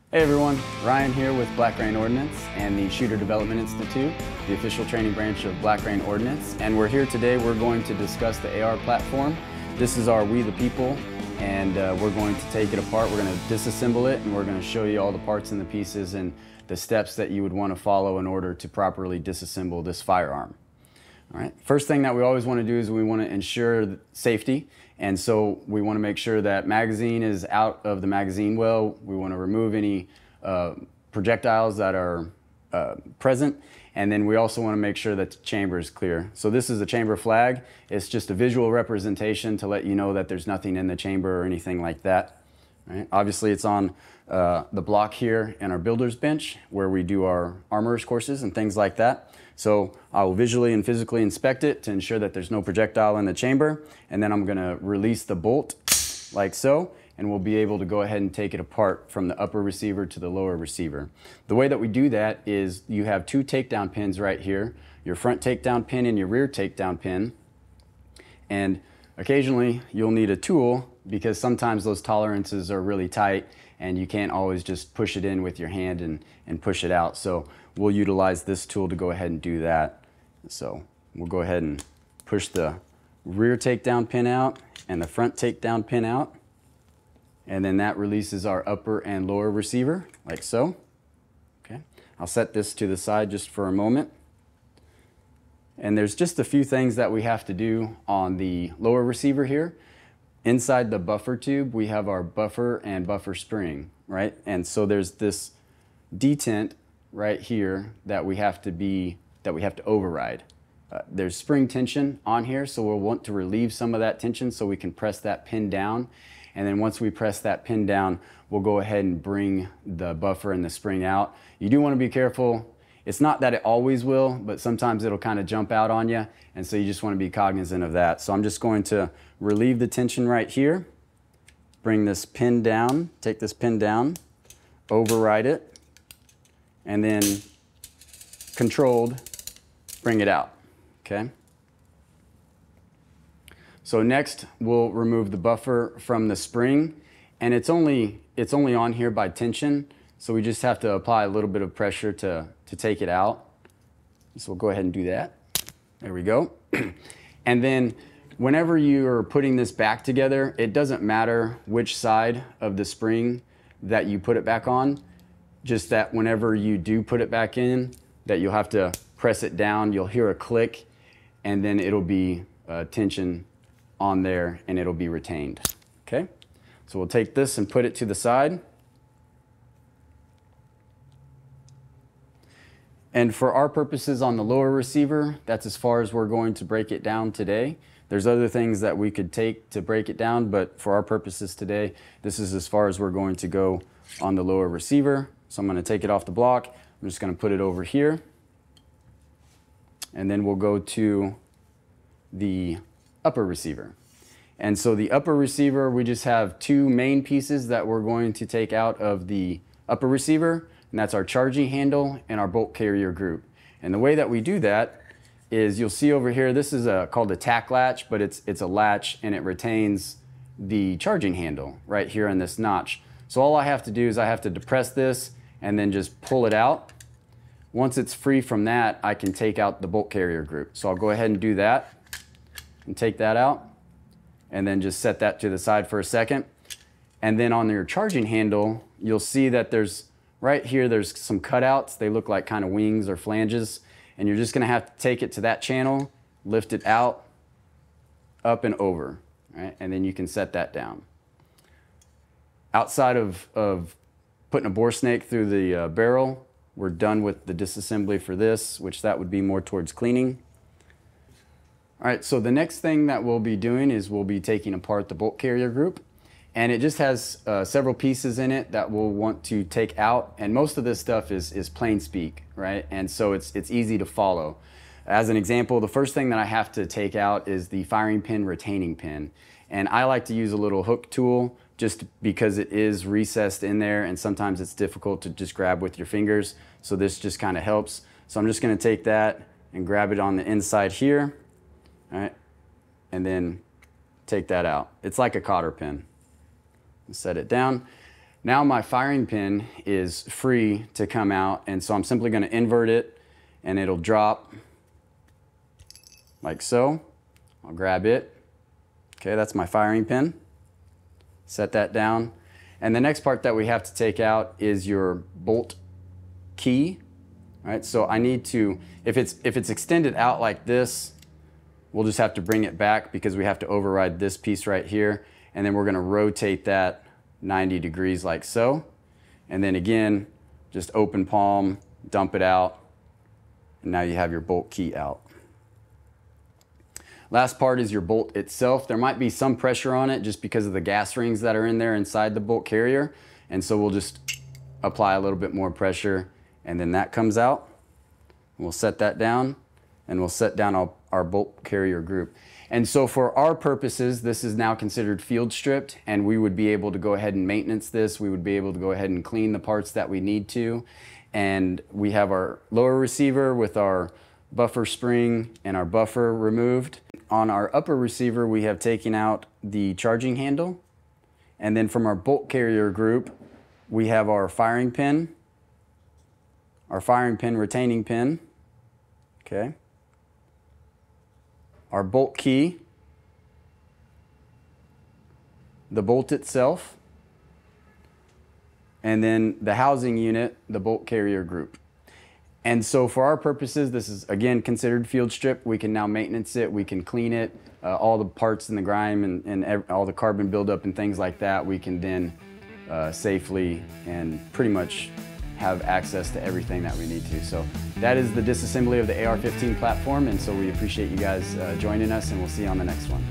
Hey everyone, Ryan here with Black Rain Ordnance and the Shooter Development Institute, the official training branch of Black Rain Ordnance. And we're here today, we're going to discuss the AR platform. This is our We the People, and we're going to take it apart. We're going to disassemble it, and we're going to show you all the parts and the pieces and the steps that you would want to follow in order to properly disassemble this firearm. All right. First thing that we always want to do is we want to ensure safety. And so we want to make sure that magazine is out of the magazine well. We want to remove any projectiles that are present. And then we also want to make sure that the chamber is clear. So this is a chamber flag. It's just a visual representation to let you know that there's nothing in the chamber or anything like that. Right? Obviously it's on the block here in our builder's bench where we do our armorer's courses and things like that. So I will visually and physically inspect it to ensure that there's no projectile in the chamber, and then I'm going to release the bolt like so, and we'll be able to go ahead and take it apart from the upper receiver to the lower receiver. The way that we do that is you have two takedown pins right here, your front takedown pin and your rear takedown pin, and occasionally you'll need a tool because sometimes those tolerances are really tight and you can't always just push it in with your hand and push it out. So we'll utilize this tool to go ahead and do that. So we'll go ahead and push the rear takedown pin out and the front takedown pin out. And then that releases our upper and lower receiver, like so. Okay, I'll set this to the side just for a moment. And there's just a few things that we have to do on the lower receiver here. Inside the buffer tube, we have our buffer and buffer spring, right? And so there's this detent right here that we have to override. There's spring tension on here, so we'll want to relieve some of that tension so we can press that pin down. And then once we press that pin down, we'll go ahead and bring the buffer and the spring out. You do want to be careful. It's not that it always will, but sometimes it'll kind of jump out on you, and so you just want to be cognizant of that. So I'm just going to relieve the tension right here, bring this pin down, take this pin down, override it, and then controlled, bring it out, okay? So next we'll remove the buffer from the spring, and it's only on here by tension, so we just have to apply a little bit of pressure to take it out. So we'll go ahead and do that. There we go. And then whenever you're putting this back together, it doesn't matter which side of the spring that you put it back on, just that whenever you do put it back in, that you'll have to press it down, you'll hear a click, and then it'll be tension on there and it'll be retained. Okay, so we'll take this and put it to the side. And for our purposes on the lower receiver, that's as far as we're going to break it down today. There's other things that we could take to break it down, but for our purposes today, this is as far as we're going to go on the lower receiver. So I'm going to take it off the block. I'm just going to put it over here. And then we'll go to the upper receiver. And so the upper receiver, we just have two main pieces that we're going to take out of the upper receiver, and that's our charging handle and our bolt carrier group. And the way that we do that is you'll see over here, this is called a tack latch, but it's a latch and it retains the charging handle right here in this notch. So all I have to do is I have to depress this and then just pull it out. Once it's free from that, I can take out the bolt carrier group. So I'll go ahead and do that and take that out and then just set that to the side for a second. And then on your charging handle, you'll see that right here, there's some cutouts. They look like kind of wings or flanges. And you're just gonna have to take it to that channel, lift it out, up and over, right? And then you can set that down. Outside of putting a bore snake through the barrel, we're done with the disassembly for this, which that would be more towards cleaning. All right, so the next thing that we'll be doing is we'll be taking apart the bolt carrier group. And it just has several pieces in it that we'll want to take out. And most of this stuff is plain speak, right? And so it's easy to follow. As an example, the first thing that I have to take out is the firing pin retaining pin. And I like to use a little hook tool just because it is recessed in there and sometimes it's difficult to just grab with your fingers. So this just kind of helps. So I'm just gonna take that and grab it on the inside here, all right? And then take that out. It's like a cotter pin. Set it down. Now my firing pin is free to come out, and so I'm simply going to invert it and it'll drop like so. I'll grab it. Okay, that's my firing pin. Set that down. And the next part that we have to take out is your bolt key. All right, so I need to, if it's extended out like this, we'll just have to bring it back because we have to override this piece right here. And then we're going to rotate that 90 degrees like so. And then again, just open palm, dump it out, and now you have your bolt key out. Last part is your bolt itself. There might be some pressure on it just because of the gas rings that are in there inside the bolt carrier. And so we'll just apply a little bit more pressure, and then that comes out. We'll set that down, and we'll set down our bolt carrier group. And so for our purposes, this is now considered field stripped, and we would be able to go ahead and maintenance this. We would be able to go ahead and clean the parts that we need to. And we have our lower receiver with our buffer spring and our buffer removed. On our upper receiver, we have taken out the charging handle. And then from our bolt carrier group, we have our firing pin retaining pin, okay, our bolt key, the bolt itself, and then the housing unit, the bolt carrier group. And so for our purposes, this is again considered field strip. We can now maintenance it, we can clean it, all the parts and the grime and all the carbon buildup and things like that, we can then safely and pretty much have access to everything that we need to. So that is the disassembly of the AR-15 platform, and so we appreciate you guys joining us, and we'll see you on the next one.